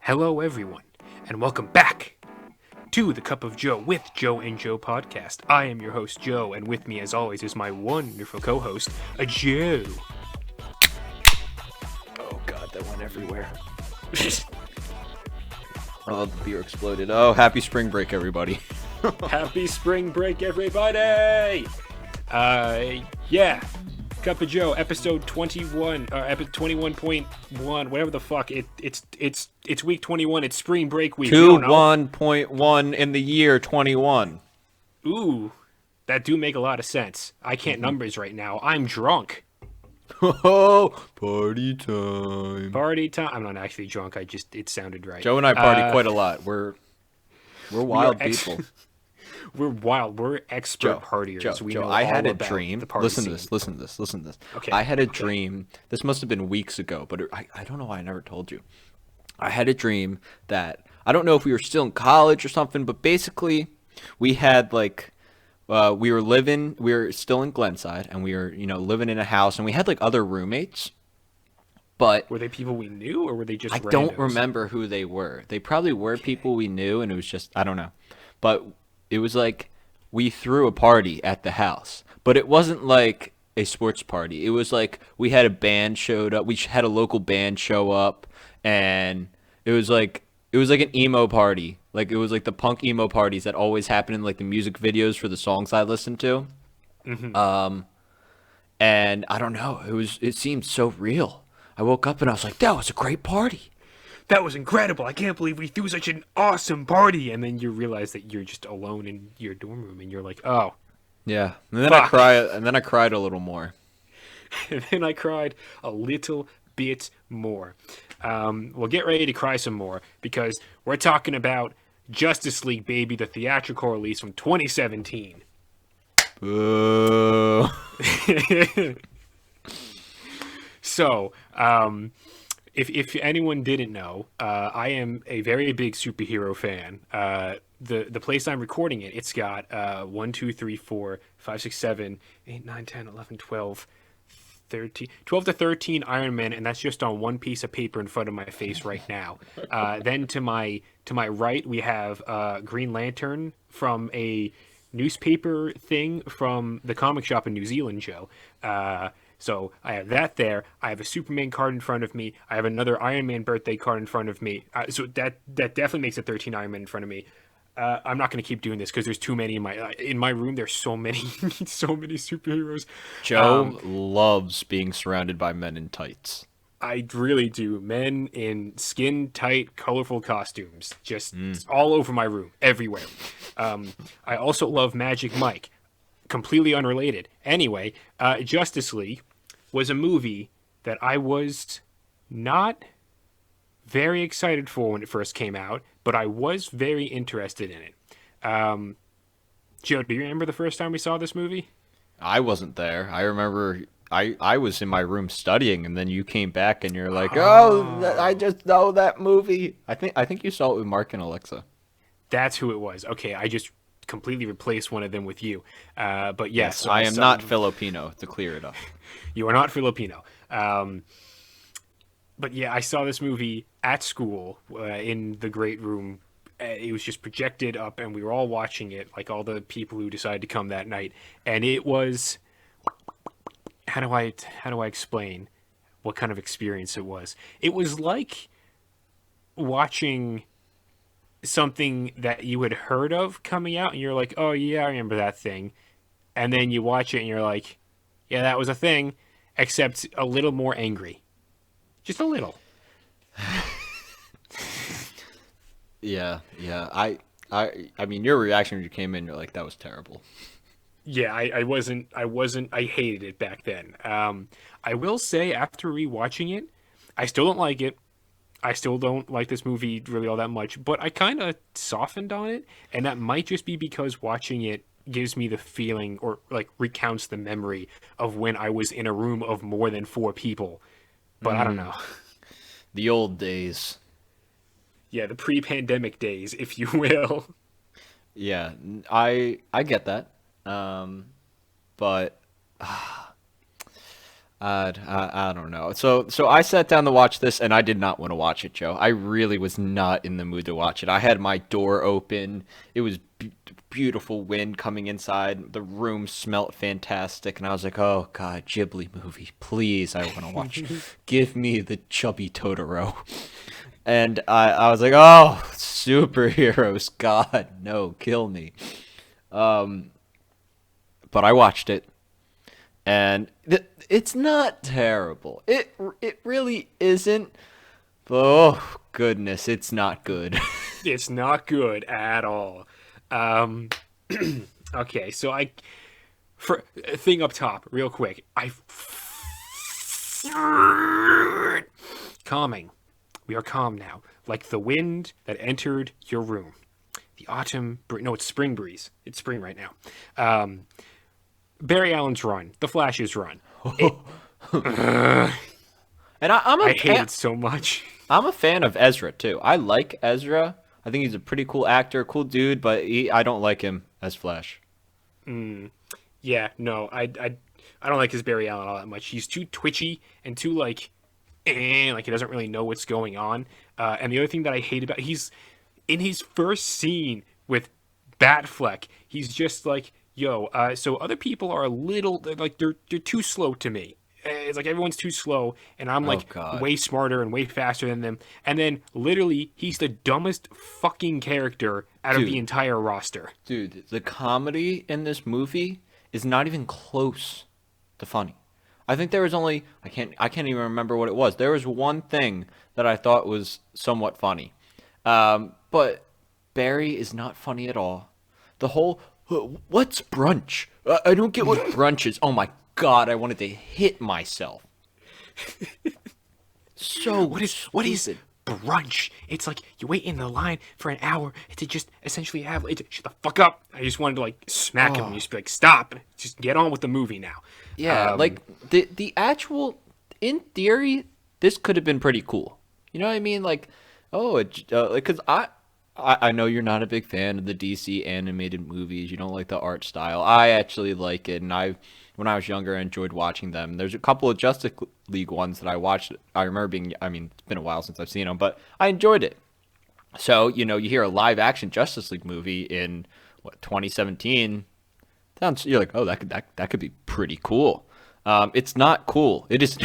Hello, everyone, and welcome back to the Cup of Joe with Joe and Joe podcast. I am your host, Joe, and with me, as always, is my wonderful co-host, Joe. Oh god, that went everywhere. Oh, the beer exploded. Oh, happy spring break, everybody. Happy spring break, everybody! Yeah. Cup of Joe, episode 21, episode 21.1, whatever the fuck. It's week 21. It's spring break week. 1.1 in the year 21. Ooh, that do make a lot of sense. I can't numbers right now. I'm drunk. Oh, party time. Party time. I'm not actually drunk. It sounded right. Joe and I party quite a lot. We're wild people. We're wild. We're expert partiers. Joe, I had a dream. Listen to this. Okay. I had a dream. This must have been weeks ago, but I don't know why I never told you. I had a dream that, I don't know if we were still in college or something, but basically we had we were still in Glenside, and we were, living in a house, and we had other roommates. But were they people we knew, or were they just randos? Don't remember who they were. They probably were people we knew, and it was just, I don't know. But it was we threw a party at the house, but it wasn't like a sports party. It was we had a band showed up. We had a local band show up, and it was like an emo party. It was the punk emo parties that always happen in the music videos for the songs I listened to. Mm-hmm. And I don't know. It seemed so real. I woke up and I was like, that was a great party. That was incredible. I can't believe we threw such an awesome party. And then you realize that you're just alone in your dorm room, and you're like, oh. Yeah. And then fuck. I cried a little more. And then I cried a little bit more. Well, get ready to cry some more, because we're talking about Justice League, baby, the theatrical release from 2017. Boo. So, if anyone didn't know, I am a very big superhero fan. The place I'm recording it, it's got 1, 2, 3, 4, 5, 6, 7, 8, 9, 10, 11, 12, 13, 12 to 13 Iron Man, and that's just on one piece of paper in front of my face right now. Then to my right, we have Green Lantern from a newspaper thing from the comic shop in New Zealand, Joe. So I have that there. I have a Superman card in front of me. I have another Iron Man birthday card in front of me. So that definitely makes it 13 Iron Man in front of me. I'm not going to keep doing this because there's too many in my room. There's so many, so many superheroes. Joe loves being surrounded by men in tights. I really do. Men in skin-tight, colorful costumes. Just all over my room, everywhere. I also love Magic Mike. Completely unrelated. Anyway, Justice League was a movie that I was not very excited for when it first came out, but I was very interested in it. Joe, do you remember the first time we saw this movie? I wasn't there. I remember I was in my room studying, and then you came back and you're like, "Oh, I just know that movie." I think you saw it with Mark and Alexa. That's who it was. Okay, I just completely replaced one of them with you. But yes, so I am not Filipino, to clear it up. You are not Filipino. But yeah, I saw this movie at school in the great room. It was just projected up, and we were all watching it, all the people who decided to come that night. And it was, how do I explain what kind of experience it was? It was like watching something that you had heard of coming out, and you're like, oh yeah, I remember that thing. And then you watch it and you're like, yeah, that was a thing, except a little more angry. Just a little. Yeah. I mean, your reaction when you came in, you're like, that was terrible. Yeah, I hated it back then. I will say, after rewatching it, I still don't like it. I still don't like this movie really all that much, but I kind of softened on it, and that might just be because watching it gives me the feeling, or recounts the memory of when I was in a room of more than 4 people. But I don't know. The old days. Yeah, the pre-pandemic days, if you will. Yeah, I get that. But I don't know. So I sat down to watch this, and I did not want to watch it, Joe. I really was not in the mood to watch it. I had my door open. It was beautiful wind coming inside. The room smelt fantastic, and I was like, "Oh God, Ghibli movie, please! I want to watch. Give me the chubby Totoro." And I was like, "Oh, superheroes! God, no, kill me." Um, but I watched it, and it's not terrible. It really isn't. But oh goodness, it's not good. It's not good at all. Um, okay, so for thing up top, real quick. Calming. We are calm now, like the wind that entered your room. The autumn, no, it's spring breeze. It's spring right now. Um, Barry Allen's run, The Flash's run. It, And I hate it so much. I'm a fan of Ezra too. I like Ezra. I think he's a pretty cool actor, cool dude, but I don't like him as Flash. Yeah, no, I don't like his Barry Allen all that much. He's too twitchy and too like he doesn't really know what's going on. And the other thing that I hate about he's in his first scene with Batfleck, he's just like, "Yo, so other people are a little like they're too slow to me." It's like everyone's too slow, and I'm Oh like God, way smarter and way faster than them. And then literally, he's the dumbest fucking character out of the dude, entire roster. dude, the comedy in this movie is not even close to funny. I think there was only I can't even remember what it was. There was one thing that I thought was somewhat funny, but Barry is not funny at all. The whole what's brunch? I don't get what brunch is. Oh my God, I wanted to hit myself. So What is stupid. brunch? It's like you wait in the line for an hour to just essentially have shut the fuck up. I just wanted to like smack him and Oh. just be like, stop, just get on with the movie now. Yeah, like the actual in theory, this could have been pretty cool. You know what I mean? Like, oh, because I know you're not a big fan of the DC animated movies. You don't like the art style. I actually like it, and when I was younger, I enjoyed watching them. There's a couple of Justice League ones that I watched. I remember being, I mean, it's been a while since I've seen them, but I enjoyed it. So, you hear a live action Justice League movie in what 2017. Sounds you're like, oh, that could be pretty cool. It's not cool. It is.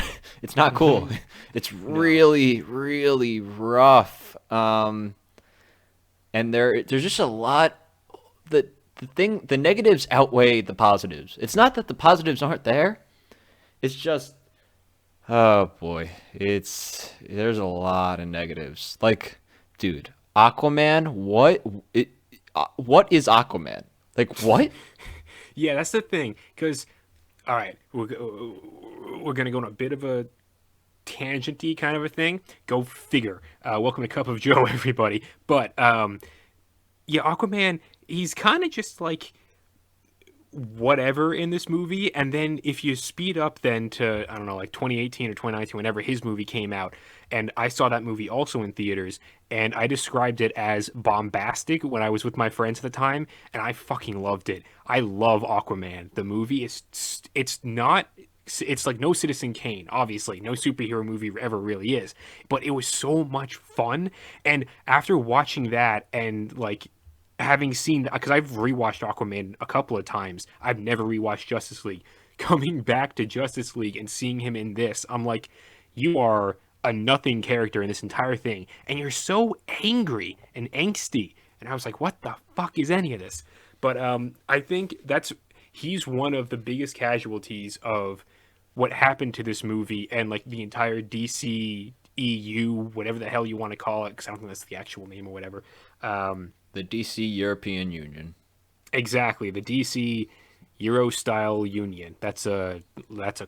It's not cool. It's No. really, really rough. And there's just a lot. The negatives outweigh the positives. It's not that the positives aren't there. It's just, oh boy, there's a lot of negatives. Like, dude, Aquaman. What is Aquaman? Like what? Yeah, that's the thing. Because all right, we're gonna go on a bit of a tangenty kind of a thing. Go figure. Welcome to Cup of Joe, everybody. But yeah, Aquaman. He's kind of just like whatever in this movie, and then if you speed up then to I don't know like 2018 or 2019 whenever his movie came out, and I saw that movie also in theaters, and I described it as bombastic when I was with my friends at the time, and I fucking loved it. I love Aquaman. The movie is it's not it's like no Citizen Kane, obviously no superhero movie ever really is, but it was so much fun. And after watching that and like having seen because I've rewatched Aquaman a couple of times. I've never rewatched Justice League. Coming back to Justice League and seeing him in this, I'm like, you are a nothing character in this entire thing, and you're so angry and angsty. And I was like, what the fuck is any of this? But I think he's one of the biggest casualties of what happened to this movie and like the entire DC EU, whatever the hell you want to call it, because I don't think that's the actual name or whatever. The DC European Union. Exactly, the DC Euro style Union. That's a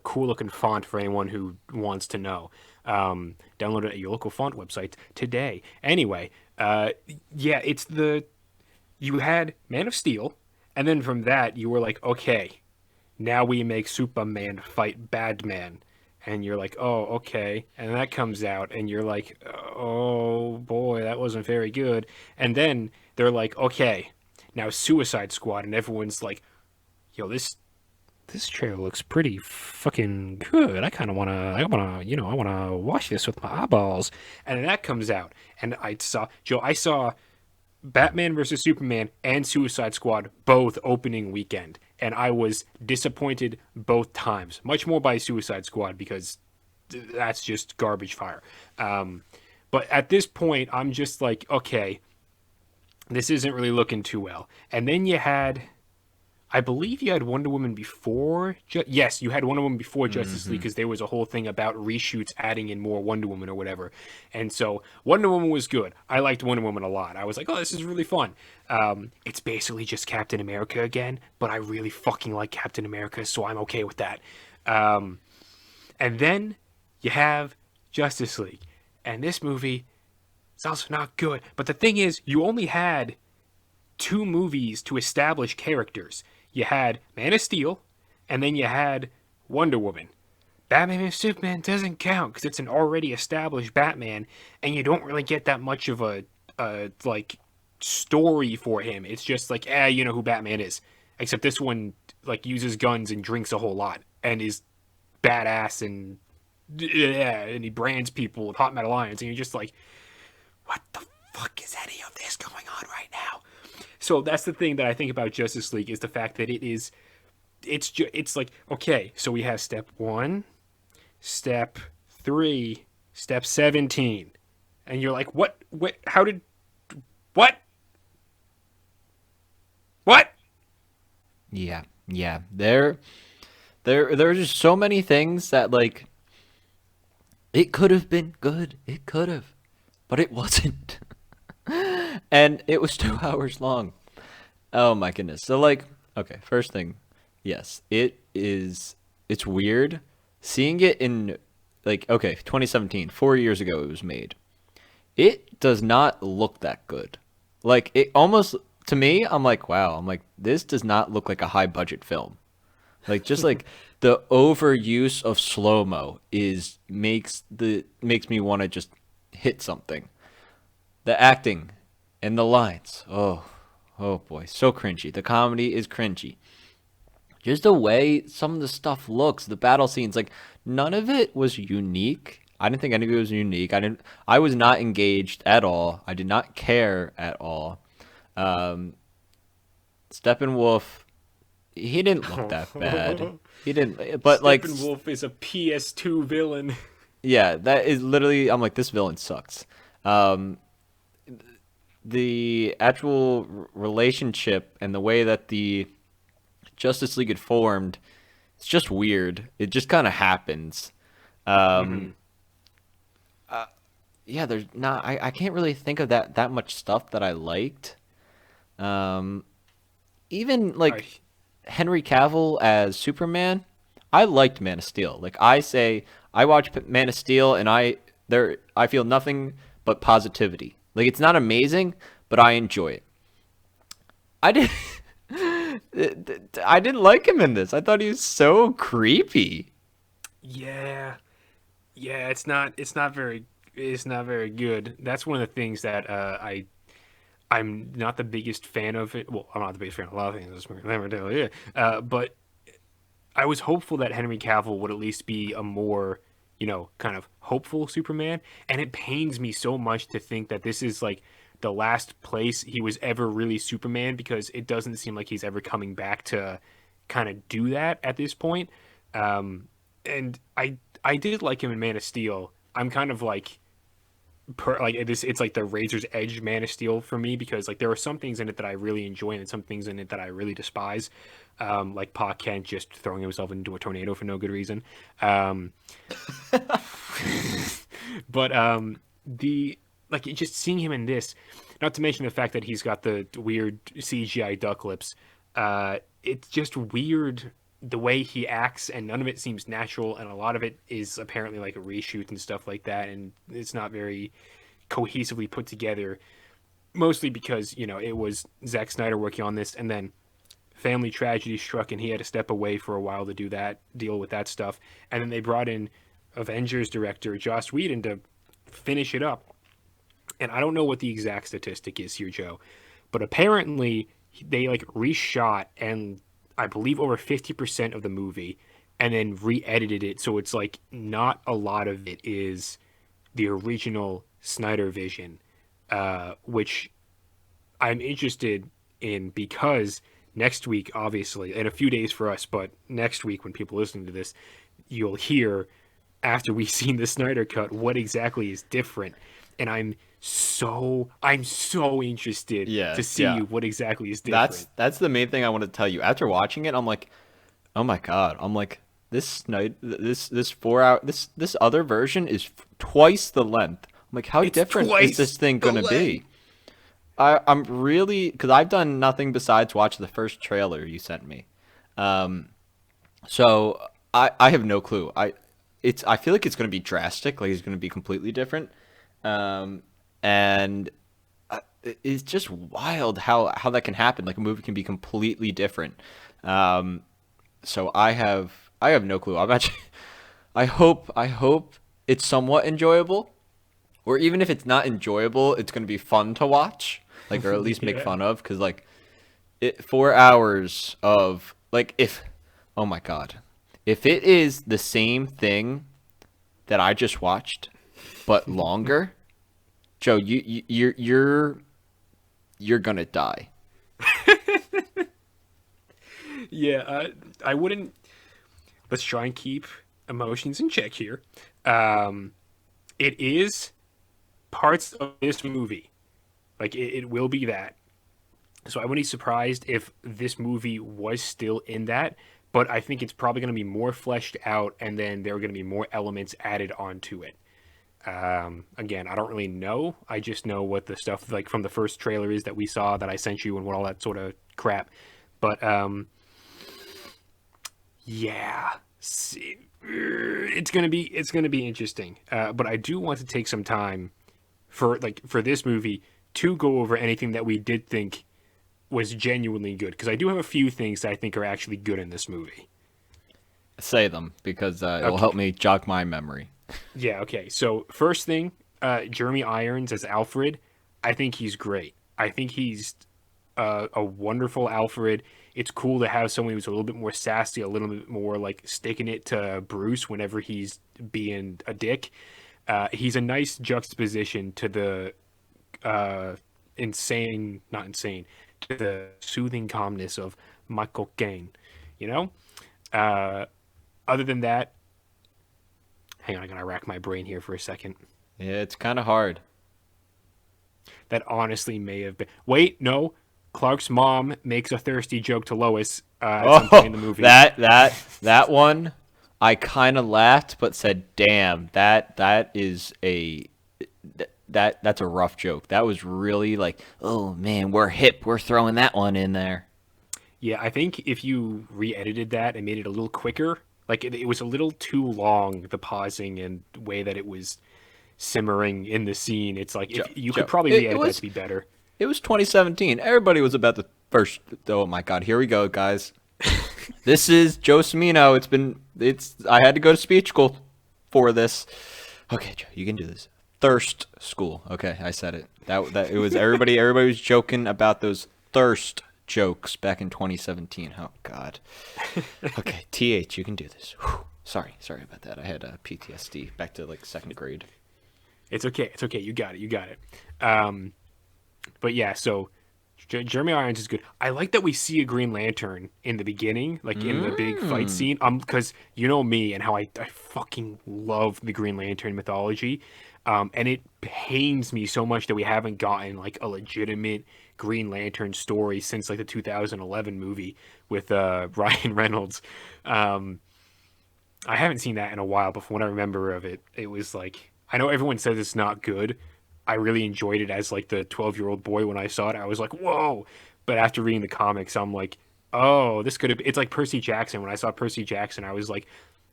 cool looking font for anyone who wants to know. Download it at your local font website today. Anyway, yeah, you had Man of Steel, and then from that you were like, okay, now we make Superman fight Batman. And you're like, oh, okay. And that comes out, and you're like, oh boy, that wasn't very good. And then they're like, okay, now Suicide Squad, and everyone's like, yo, this trailer looks pretty fucking good. I wanna watch this with my eyeballs. And then that comes out, and I saw Batman versus Superman and Suicide Squad both opening weekend, and I was disappointed both times. Much more by Suicide Squad because that's just garbage fire. But at this point, I'm just like, okay, this isn't really looking too well. And then I believe you had Wonder Woman before. Yes, you had Wonder Woman before Justice League Hmm. because there was a whole thing about reshoots adding in more Wonder Woman or whatever. And so Wonder Woman was good. I liked Wonder Woman a lot. I was like, oh, this is really fun. It's basically just Captain America again, but I really fucking like Captain America, so I'm okay with that. Um, and then you have Justice League, and this movie is also not good. But the thing is, you only had two movies to establish characters. You had Man of Steel, and then you had Wonder Woman. Batman and Superman doesn't count because it's an already established Batman, and you don't really get that much of a like story for him. It's just like, you know who Batman is. Except this one like uses guns and drinks a whole lot and is badass and he brands people with hot metal irons, and you're just like, what the fuck is any of this going on right now? So that's the thing that I think about Justice League is the fact that it's like, okay, so we have step 1, step 3, step 17. And you're like, what how did what? What? Yeah, yeah. There are just so many things that like it could have been good. It could have, but it wasn't. And it was 2 hours long. Oh my goodness. So like, okay, first thing, yes, it is. It's weird seeing it in like okay, 2017, 4 years ago it was made. It does not look that good. Like it almost to me, I'm like, wow, I'm like this does not look like a high budget film. Like just like the overuse of slow-mo is makes me want to just hit something. The acting and the lines. Oh boy, so cringy. The comedy is cringy. Just the way some of the stuff looks, the battle scenes, like none of it was unique. I didn't think any of it was unique. I was not engaged at all. I did not care at all. Um Steppenwolf, he didn't look that bad. He didn't but like Steppenwolf is a PS2 villain. yeah, that is literally I'm like this villain sucks. Um the actual relationship and the way that the Justice League had formed, it's just weird. It just kind of happens. Mm-hmm. Um, yeah, there's not. I can't really think of that much stuff that I liked. Um, even I like Henry Cavill as Superman, I liked Man of Steel. Like I say, I watch Man of Steel and I feel nothing but positivity. Like it's not amazing, but I enjoy it. I did. I didn't like him in this. I thought he was so creepy. Yeah, yeah, it's not very good. That's one of the things that I'm not the biggest fan of it. Well, I'm not the biggest fan of a lot of things. Let me tell you. But I was hopeful that Henry Cavill would at least be a more, kind of hopeful Superman. And it pains me so much to think that this is like the last place he was ever really Superman because it doesn't seem like he's ever coming back to kind of do that at this point. And I did like him in Man of Steel. I'm kind of like this. It's like the razor's edge Man of Steel for me because like there are some things in it that I really enjoy and some things in it that I really despise. Like Pa Kent just throwing himself into a tornado for no good reason. Um, but the like just seeing him in this, not to mention the fact that he's got the weird CGI duck lips. It's just weird the way he acts, and none of it seems natural, and a lot of it is apparently like a reshoot and stuff like that, and it's not very cohesively put together. Mostly because it was Zack Snyder working on this, and then family tragedy struck, and he had to step away for a while to deal with that stuff, and then they brought in Avengers director Joss Whedon to finish it up. And I don't know what the exact statistic is here, Joe, but apparently they like reshot and I believe, over 50% of the movie, and then re-edited it so it's like not a lot of it is the original Snyder vision, which I'm interested in because next week, obviously, in a few days for us, but next week when people listening to this, you'll hear after we've seen the Snyder cut what exactly is different, and I'm so interested Yeah, to see yeah. what exactly is That's different. that's the main thing I want to tell you. After watching it, I'm like, oh my God. I'm like, this 4 hour this other version is twice the length. I'm like, how It's different is this twice thing the gonna be? length. I'm really because I've done nothing besides watch the first trailer you sent me. Um, so I have no clue. I feel like it's gonna be drastic. Like it's gonna be completely different. Um, and it's just wild how that can happen. Like a movie can be completely different. Um, so I have no clue. I'm actually I hope it's somewhat enjoyable, or even if it's not enjoyable, it's gonna be fun to watch, like or at least make Yeah. fun of, because like 4 hours of like if oh my God, if it is the same thing that I just watched but longer, Joe, you're gonna die. Yeah, I wouldn't. Let's try and keep emotions in check here. Um, it is parts of this movie. Like it will be that. So I wouldn't be surprised if this movie was still in that, but I think it's probably going to be more fleshed out, and then there are going to be more elements added onto it. Again, I don't really know. I just know what the stuff like from the first trailer is that we saw that I sent you and what all that sort of crap. But yeah, it's gonna be interesting. But I do want to take some time for this movie to go over anything that we did think was genuinely good because I do have a few things that I think are actually good in this movie. Say them because it will help Okay, me jog my memory. yeah, okay. So first thing, Jeremy Irons as Alfred, I think he's great. I think he's a wonderful Alfred. It's cool to have someone who's a little bit more sassy, a little bit more like sticking it to Bruce whenever he's being a dick. He's a nice juxtaposition to the insane, not insane, to the soothing calmness of Michael Caine. You know. Uh, Other than that, hang on, I gotta rack my brain here for a second. Yeah, it's kind of hard. That honestly may have been. Wait, no. Clark's mom makes a thirsty joke to Lois at some point in Oh, the movie. that one, I kind of laughed, but said, "Damn, that is a that's a rough joke. That was really like, oh man, we're hip. We're throwing that one in there." Yeah, I think if you re-edited that and made it a little quicker, like it was a little too long, the pausing and way that it was simmering in the scene. It's like if Joe, you could Joe, probably it re-edit that to was be better. it was 2017. Everybody was about the first. Oh my God, here we go, guys. This is Joe Semino. It's. I had to go to speech school for this. Okay, Joe, you can do this. Thirst school. Okay, I said it. That it was everybody. Everybody was joking about those thirst jokes back in 2017. Oh God. Okay, th, you can do this. Whew. Sorry about that. I had PTSD back to like second grade. It's okay. It's okay. You got it. You got it. Um, but yeah, so Jeremy Irons is good. I like that we see a Green Lantern in the beginning, like in the big fight Mm. scene. Because you know me and how I fucking love the Green Lantern mythology. And it pains me so much that we haven't gotten like a legitimate Green Lantern story since like the 2011 movie with Ryan Reynolds. Um, I haven't seen that in a while, but from what I remember of it, it was like I know everyone says it's not good. I really enjoyed it as like the 12-year-old boy when I saw it. I was like, "Whoa." But after reading the comics, I'm like, "Oh, this could have it's like Percy Jackson. When I saw Percy Jackson, I was like,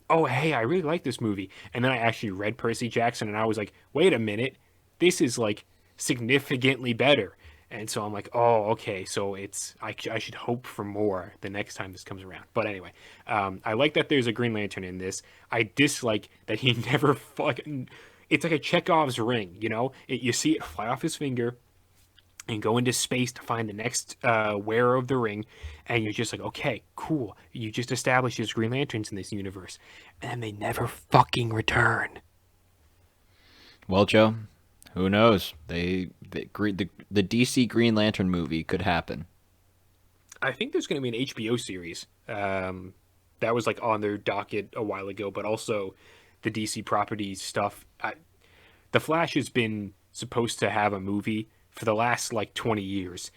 "Oh, hey, I really like this movie." And then I actually read Percy Jackson and I was like, "Wait a minute. This is like significantly better." And so I'm like, oh, okay. So I should hope for more the next time this comes around. But anyway, I like that there's a Green Lantern in this. I dislike that he never fucking. It's like a Chekhov's ring, you know. You see it fly off his finger, and go into space to find the next wearer of the ring, and you're just like, okay, cool. You just established there's Green Lanterns in this universe, and they never fucking return. Well, Joe, who knows? The DC Green Lantern movie could happen. I think there's going to be an HBO series. That was like on their docket a while ago, but also the DC properties stuff. The Flash has been supposed to have a movie for the last like 20 years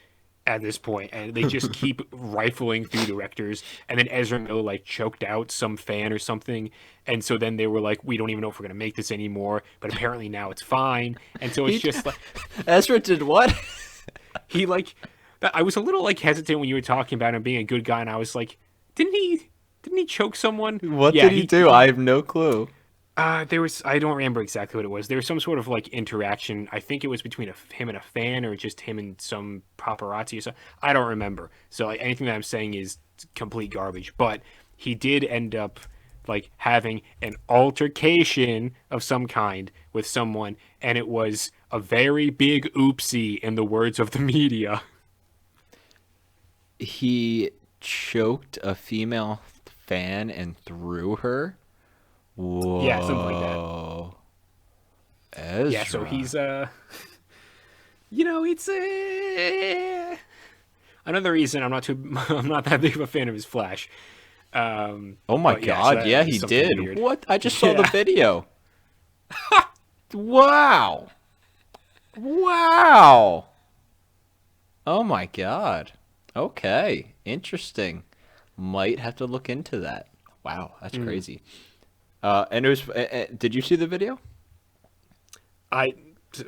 at this point, and they just keep rifling through directors. And then Ezra Miller like choked out some fan or something, and so then they were like, "We don't even know if we're gonna make this anymore." But apparently now it's fine, and so it's just like Ezra did what? he like. I was a little like hesitant when you were talking about him being a good guy, and I was like, didn't he choke someone? What Yeah, did he do? I have no clue. there was I don't remember exactly what it was. There was some sort of like interaction. I think it was between him and a fan, or just him and some paparazzi or something. I don't remember. So like anything that I'm saying is complete garbage. But he did end up like having an altercation of some kind with someone, and it was a very big oopsie in the words of the media. He choked a female fan and threw her. Yeah, something like that. Whoa, Ezra. Yeah, so he's it's another reason I'm not that big of a fan of his Flash. Oh my But yeah, so God! that Yeah, is he something did. weird. What? I just saw the Yeah. video. Wow! Wow! Oh my God! Okay, interesting. Might have to look into that. Wow, that's crazy. And it was. Did you see the video? I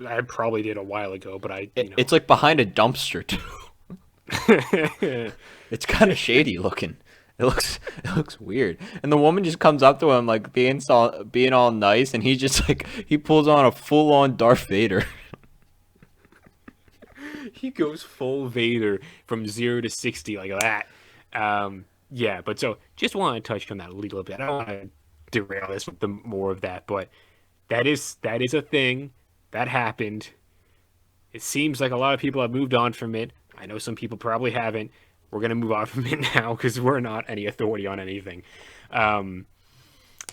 I probably did a while ago, but It's like behind a dumpster too. It's kind of shady looking. It looks weird. And the woman just comes up to him like being all nice, and he just like he pulls on a full on Darth Vader. he goes full Vader from 0 to 60 like that. Yeah, but so just want to touch on that a little bit. I don't want to derail this with the more of that, but that is a thing that happened. It seems like a lot of people have moved on from it. I know some people probably haven't. We're gonna move on from it now because we're not any authority on anything.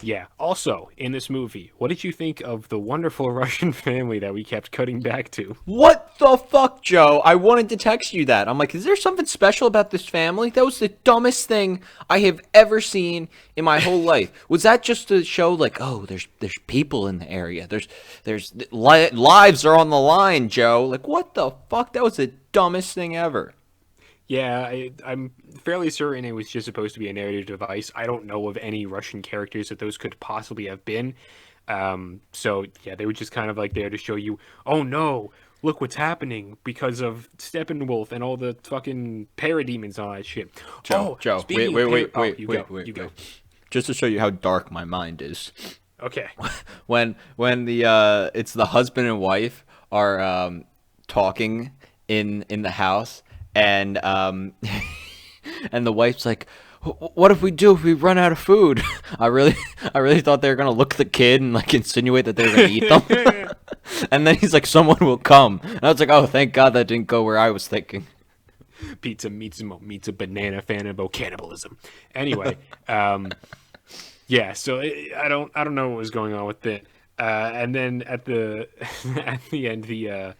Yeah. Also, in this movie, what did you think of the wonderful Russian family that we kept cutting back to? What the fuck, Joe? I wanted to text you that. I'm like, is there something special about this family? That was the dumbest thing I have ever seen in my whole life. Was that just to show like, oh, there's people in the area. Lives are on the line, Joe. Like, what the fuck? That was the dumbest thing ever. Yeah, I'm fairly certain it was just supposed to be a narrative device. I don't know of any Russian characters that those could possibly have been. So yeah, they were just kind of like there to show you, oh no, look what's happening because of Steppenwolf and all the fucking parademons and all that shit. Joe, Oh, Joe, speaking wait, of wait, par- wait, oh, you wait, go, wait, you go. wait. Just to show you how dark my mind is. Okay. When the it's the husband and wife are talking in the house, and and the wife's like, what if we do if we run out of food? I really thought they were gonna look at the kid and like insinuate that they were gonna eat them. And then he's like, someone will come, and I was like, oh, thank God that didn't go where I was thinking. Pizza meets a banana fan of cannibalism. Anyway, yeah. So I don't know what was going on with it. And then at the at the end, the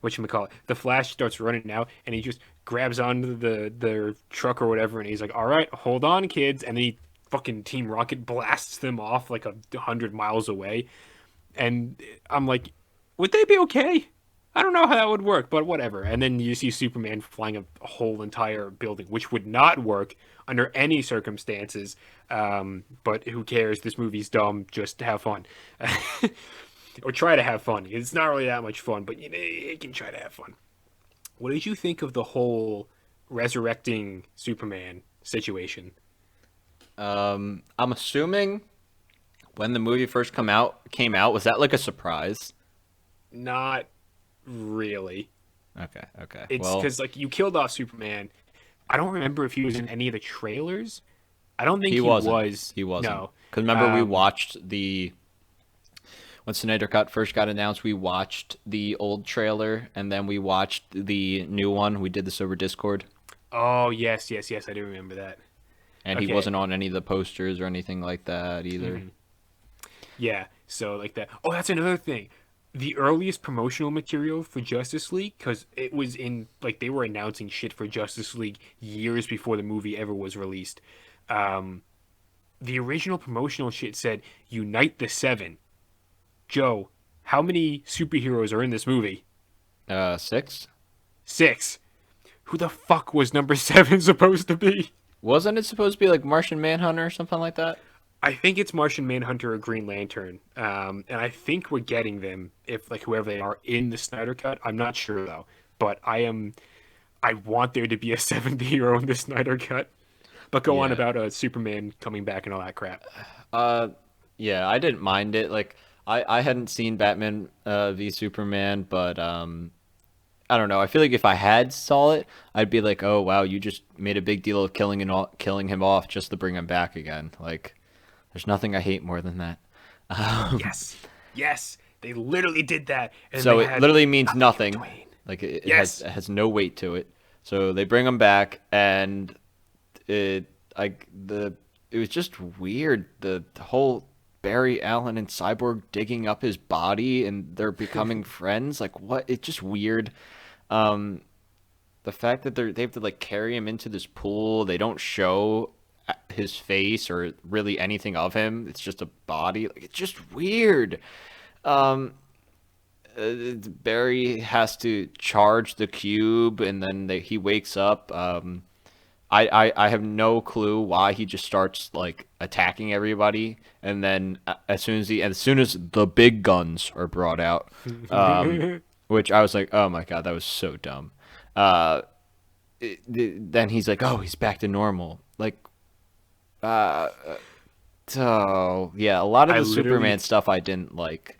whatchamacallit, the Flash starts running out, and he just grabs onto the truck or whatever, and he's like, "All right, hold on, kids," and then he fucking Team Rocket blasts them off like 100 miles away, and I'm like, would they be okay? I don't know how that would work, but whatever. And then you see Superman flying a whole entire building, which would not work under any circumstances. But who cares? This movie's dumb. Just have fun. Or try to have fun. It's not really that much fun, but you can try to have fun. What did you think of the whole resurrecting Superman situation? I'm assuming when the movie first came out, was that like a surprise? Not really. Okay. It's Well, because like you killed off Superman. I don't remember if he was in any of the trailers. I don't think he he wasn't. was. He wasn't. No. Because remember, we Um, watched the when Snyder Cut first got announced, we watched the old trailer and then we watched the new one. We did this over Discord, Oh yes, yes, yes. I do remember that. and he Okay. wasn't on any of the posters or anything like that either. Hmm. Yeah. So like that. Oh, that's another thing. The earliest promotional material for Justice League, because it was in like they were announcing shit for Justice League years before the movie ever was released. Um, the original promotional shit said "Unite the Seven." Joe, how many superheroes are in this movie? 6? Six. Who the fuck was number seven supposed to be? Wasn't it supposed to be like Martian Manhunter or something like that? I think it's Martian Manhunter or Green Lantern, and I think we're getting them if like whoever they are in the Snyder Cut. I'm not sure though, but I want there to be a seventh hero in the Snyder Cut. But go on Yeah. about Superman coming back and all that crap. Uh, yeah, I didn't mind it. Like, I hadn't seen Batman v Superman, but I don't know. I feel like if I had saw it, I'd be like, oh wow, you just made a big deal of killing him off just to bring him back again. Like, there's nothing I hate more than that. Yes, yes, they literally did that, and So they it had literally means nothing in nothing. between. Like Yes, it has no weight to it. So they bring him back, and it like the it was just weird. The whole Barry Allen and Cyborg digging up his body, and they're becoming friends. Like what? It's just weird. Um, the fact that they have to like carry him into this pool. They don't show his face or really anything of him. It's just a body. Like it's just weird. Um, Barry has to charge the cube, and then he wakes up. I have no clue why he just starts like attacking everybody, and then as soon as the big guns are brought out, which I was like, oh my god, that was so dumb. Uh, then he's like, oh, he's back to normal. Like, uh, so yeah, a lot of I the literally Superman stuff I didn't like.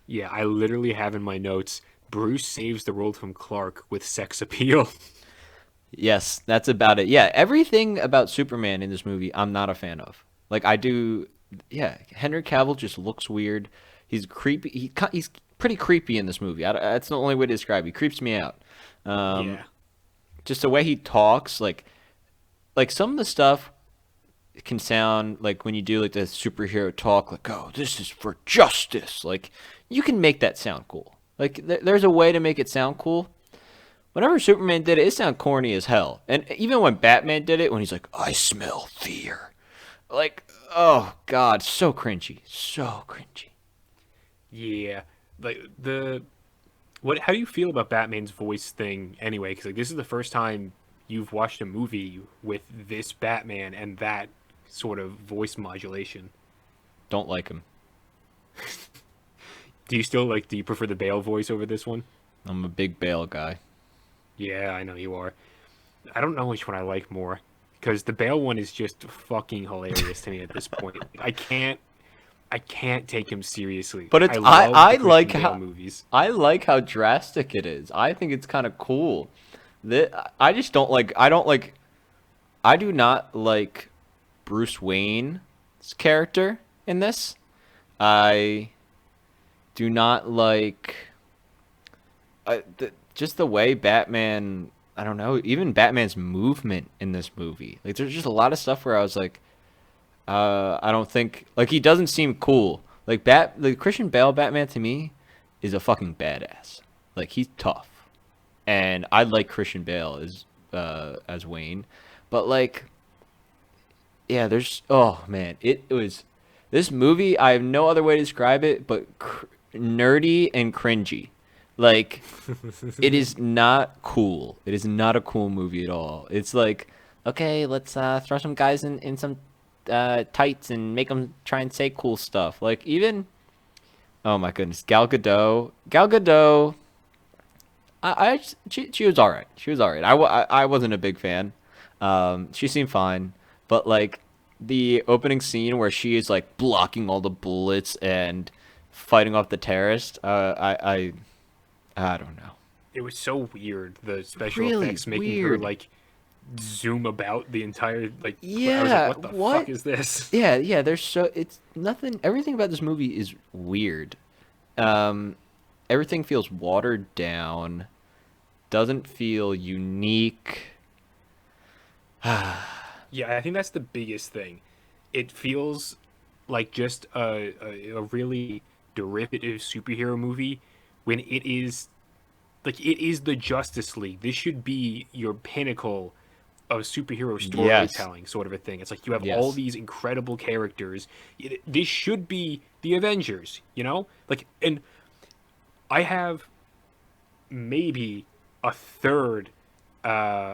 Yeah, I literally have in my notes Bruce saves the world from Clark with sex appeal. Yes, that's about it. Yeah, everything about Superman in this movie, I'm not a fan of. Like I do, yeah. Henry Cavill just looks weird. He's creepy. He's pretty creepy in this movie. That's the only way to describe. He creeps me out. Um, Yeah. just the way he talks, like some of the stuff can sound like when you do like the superhero talk, like oh, this is for justice. Like you can make that sound cool. Like there's a way to make it sound cool. Whenever Superman did it, it sounded corny as hell. And even when Batman did it, when he's like, I smell fear. Like, oh, God, so cringy. So cringy. Yeah. Like the what how do you feel about Batman's voice thing anyway? Cuz like this is the first time you've watched a movie with this Batman and that sort of voice modulation. Don't like him. Do you prefer the Bale voice over this one? I'm a big Bale guy. Yeah, I know you are. I don't know which one I like more because the Bale one is just fucking hilarious to me at this point. I can't take him seriously. But I love the I like Christian Bale how movies. I like how drastic it is. I think it's kind of cool. I just don't like I do not like Bruce Wayne's character in this. I do not like just the way Batman. I don't know. Even Batman's movement in this movie. Like, there's just a lot of stuff where I was like, I don't think like he doesn't seem cool. Like the Christian Bale Batman to me is a fucking badass. Like he's tough, and I like Christian Bale as Wayne, but like yeah, there's oh man, it was this movie. I have no other way to describe it, but nerdy and cringy. Like it is not cool. It is not a cool movie at all. It's like okay, let's throw some guys in some tights and make them try and say cool stuff. Like even oh my goodness, Gal Gadot. Gal Gadot. She was all right. She was all right. I wasn't a big fan. She seemed fine, but like the opening scene where she is like blocking all the bullets and fighting off the terrorist. I don't know. It was so weird. The special Really effects making her weird. like zoom about the entire like. I was like, Yeah. what the fuck What? is this? Yeah. Yeah. There's so it's nothing. Everything about this movie is weird. Um, everything feels watered down. Doesn't feel unique. Yeah, I think that's the biggest thing. It feels like just a really derivative superhero movie when it is like it is the Justice League. This should be your pinnacle of superhero Yes. storytelling, sort of a thing. It's like you have all Yes. these incredible characters. This should be the Avengers, you know? Like, and I have maybe a third,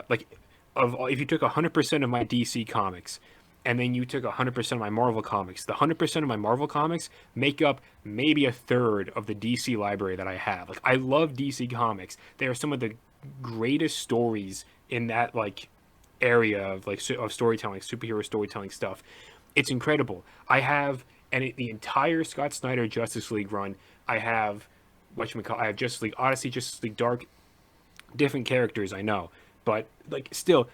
like, of if you took 100% of my DC comics and then you took 100% of my Marvel comics, the 100% of my Marvel comics make up maybe a third of the DC library that I have. Like, I love DC comics. They are some of the greatest stories in that, like, area of of storytelling, superhero storytelling stuff. It's incredible. I have the entire Scott Snyder Justice League run. I have I have Justice League Odyssey, Justice League Dark, different characters, I know, but like still,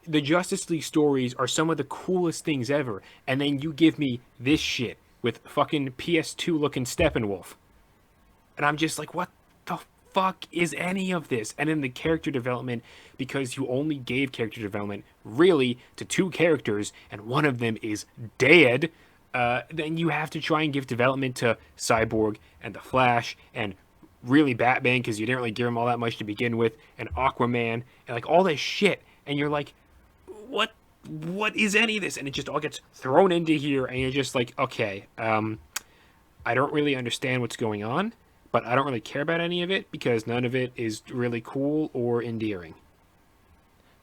the Justice League stories are some of the coolest things ever. And then you give me this shit with fucking PS2 looking Steppenwolf, and I'm just like, what the fuck is any of this? And then the character development, because you only gave character development really to two characters, and one of them is dead. Then you have to try and give development to Cyborg and the Flash and really Batman because you didn't really give him all that much to begin with, and Aquaman and like all this shit, and you're like, what is any of this? And it just all gets thrown into here, and you're just like, okay, I don't really understand what's going on, but I don't really care about any of it because none of it is really cool or endearing.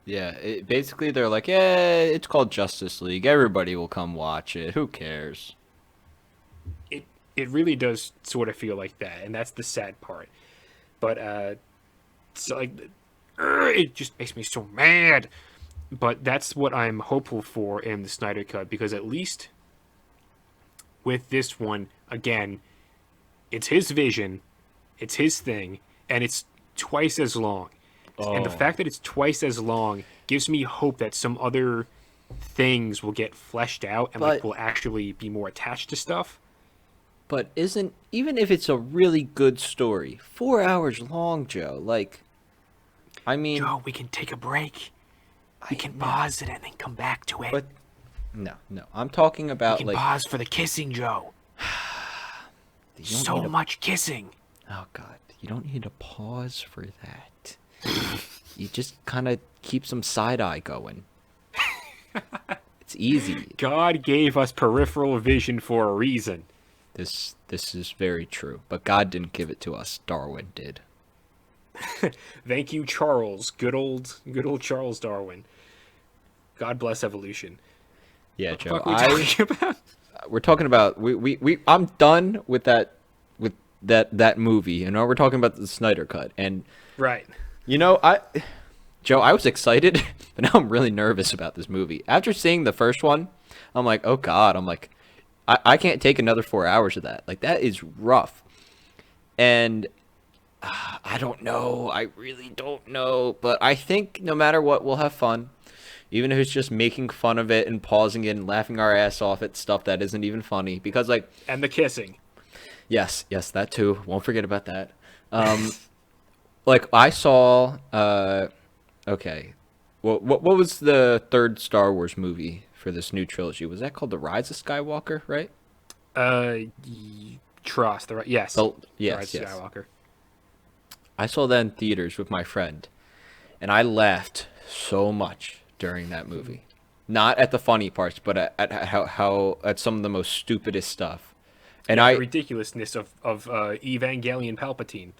Yeah, basically they're like, yeah, it's called Justice League. Everybody will come watch it. Who cares? It it really does sort of feel like that, and that's the sad part. But so like, it just makes me so mad. But that's what I'm hopeful for in the Snyder Cut, because at least with this one, again, it's his vision, it's his thing, and it's twice as long. And the Oh. fact that it's twice as long gives me hope that some other things will get fleshed out and like But will actually be more attached to stuff. but isn't even if it's a really good story, 4 hours long, Joe? Like, I mean, Joe, we can take a break. We I can no, pause it and then come back to it. but no, no. I'm talking We about can like pause for the kissing, Joe. you don't So need a much kissing. oh god, you don't need a pause for that. You just kind of keep some side eye going. It's easy. God gave us peripheral vision for a reason. This is very true, but God didn't give it to us. Darwin did. Thank you, Charles. Good old Charles Darwin. God bless evolution. Yeah, What the Joe. fuck are we talking about? We're talking about we I'm done with that movie. You know, we're talking about the Snyder cut. And Right. you know, Joe, I was excited, but now I'm really nervous about this movie. After seeing the first one, I'm like, "Oh god." I'm like, I can't take another 4 hours of that. Like that is rough. And I don't know. I really don't know, but I think no matter what, we'll have fun. Even if it's just making fun of it and pausing it and laughing our ass off at stuff that isn't even funny. Because, like, And the kissing. yes, yes, that too. Won't forget about that. Um, like, I saw, okay. Well, what was the third Star Wars movie for this new trilogy? Was that called The Rise of Skywalker, right? Trust. Yes. The, The Rise yes, of yes. Skywalker. I saw that in theaters with my friend, and I laughed so much during that movie. Not at the funny parts, but at how at some of the most stupidest stuff. And Yeah, the I ridiculousness of Evangelion Palpatine.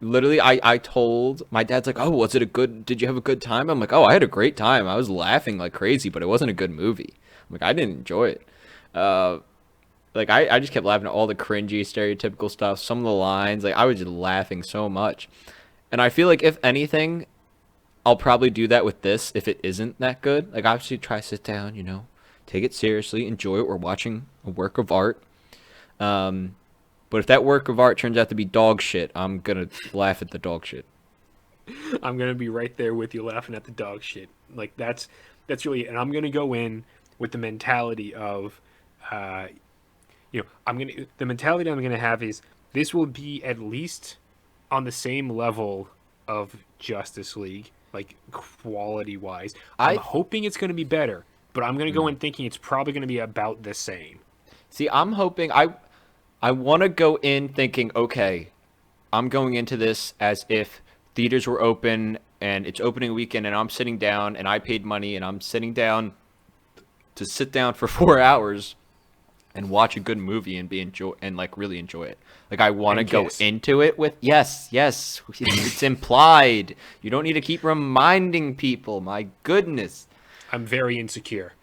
literally I told my dad's like, "Oh, was it a good? Did you have a good time?" I'm like, "Oh, I had a great time. I was laughing like crazy, but it wasn't a good movie." I'm like, "I didn't enjoy it." Uh, like I just kept laughing at all the cringy, stereotypical stuff. Some of the lines, like I was just laughing so much. And I feel like if anything, I'll probably do that with this if it isn't that good. Like obviously try to sit down, you know, take it seriously, enjoy it. We're watching a work of art. Um, but if that work of art turns out to be dog shit, I'm gonna laugh at the dog shit. I'm gonna be right there with you, laughing at the dog shit. Like that's really, and I'm gonna go in with the mentality of, uh, the mentality I'm gonna have is this will be at least on the same level of Justice League, like quality wise. I'm I hoping it's going to be better, but I'm going to go in thinking it's probably going to be about the same. See, I'm hoping I want to go in thinking, okay, I'm going into this as if theaters were open and it's opening weekend and I'm sitting down and I paid money and I'm sitting down to sit down for 4 hours and watch a good movie and be enjoy and like really enjoy it. Like I want to And go kiss. into it with yes, yes, it's implied. You don't need to keep reminding people. My goodness. I'm very insecure.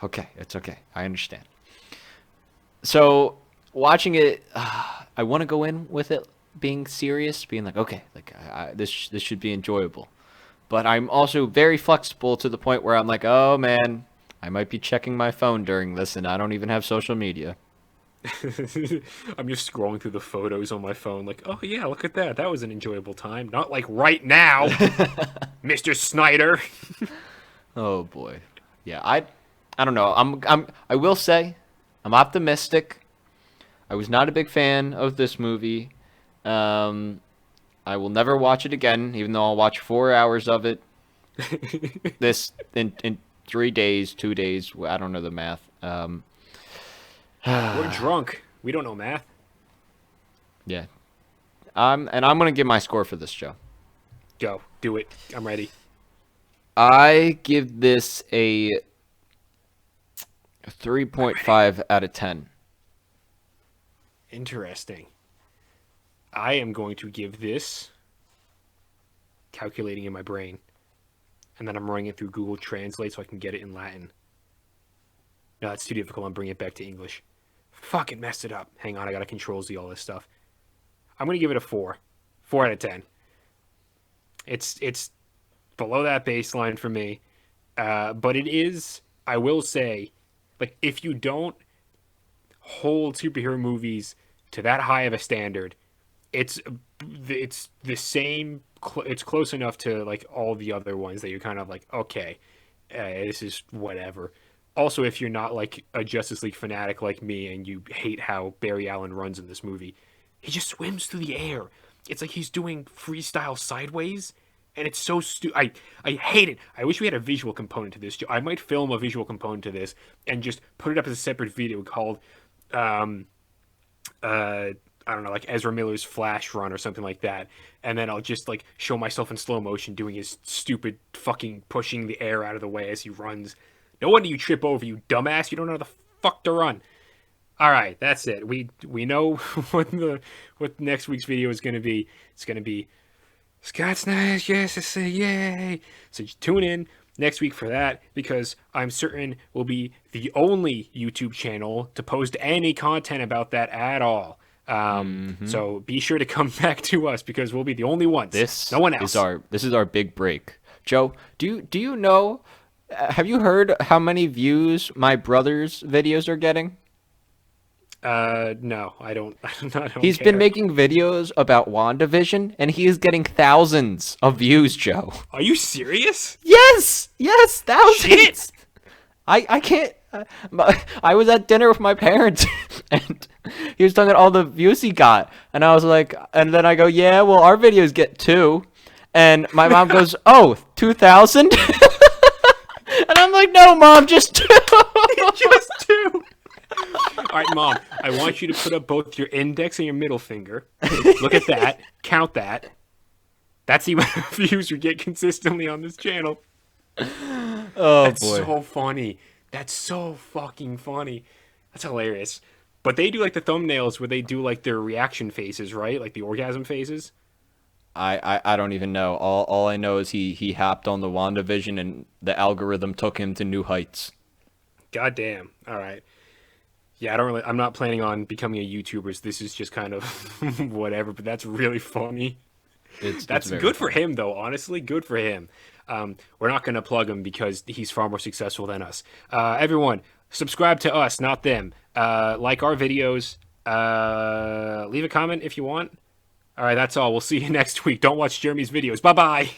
Okay, it's okay. I understand. So watching it, I want to go in with it being serious, being like, okay, like this should be enjoyable. But I'm also very flexible to the point where I'm like, oh man, I might be checking my phone during this, and I don't even have social media. I'm just scrolling through the photos on my phone, like, oh yeah, look at that. That was an enjoyable time. Not like right now, Mr. Snyder. Oh boy, yeah, I don't know. I will say, I'm optimistic. I was not a big fan of this movie. I will never watch it again, even though I'll watch 4 hours of it. This in 3 days, 2 days. I don't know the math. We're drunk. We don't know math. Yeah. And I'm gonna give my score for this show. Go. Do it. I'm ready. I give this a 3.5 out of 10. Interesting. I am going to give this, calculating in my brain, and then I'm running it through Google Translate so I can get it in Latin. No, that's too difficult. I'm bringing it back to English. Fucking messed it up. Hang on, I gotta Control Z all this stuff. I'm gonna give it a 4. 4 out of 10. It's below that baseline for me, but it is. I will say, like, if you don't hold superhero movies to that high of a standard, it's the same. It's close enough to like all the other ones that you're kind of like, okay, this is whatever. Also, if you're not like a Justice League fanatic like me and you hate how Barry Allen runs in this movie, he just swims through the air. It's like he's doing freestyle sideways, and it's so I hate it. I wish we had a visual component to this. I might film a visual component to this and just put it up as a separate video called, I don't know, like Ezra Miller's Flash Run or something like that. And then I'll just like show myself in slow motion doing his stupid fucking pushing the air out of the way as he runs. No wonder you trip over, you dumbass. You don't know how the fuck to run. All right, that's it. We know what next week's video is going to be. It's going to be Scott Snyder's Justice League, yay! So tune in next week for that, because I'm certain we'll be the only YouTube channel to post any content about that at all. So be sure to come back to us, because we'll be the only ones. No one else. This is our big break. Joe, do you know? Have you heard how many views my brother's videos are getting? No, I don't. I don't He's care. been making videos about WandaVision, and he is getting thousands of views, Joe. Are you serious? Yes, thousands. Shit. I can't. I was at dinner with my parents, and he was talking about all the views he got, and I was like, and then I go, yeah, well, our videos get 2, and my mom goes, oh, 2,000, and I'm like, no, mom, just 2. Just 2. All right, Mom, I want you to put up both your index and your middle finger. Look at that. Count that. That's the amount of views we get consistently on this channel. Oh, That's boy. so funny. That's so fucking funny. That's hilarious. But they do like the thumbnails where they do like their reaction faces, right? Like the orgasm faces. I don't even know. All I know is he hopped on the WandaVision, and the algorithm took him to new heights. God damn. All right. Yeah, I'm not planning on becoming a YouTuber. So this is just kind of whatever, but that's really funny. That's very good for funny. him, though. Honestly, good for him. We're not going to plug him because he's far more successful than us. Everyone, subscribe to us, not them. Like our videos. Leave a comment if you want. All right, that's all. We'll see you next week. Don't watch Jeremy's videos. Bye-bye.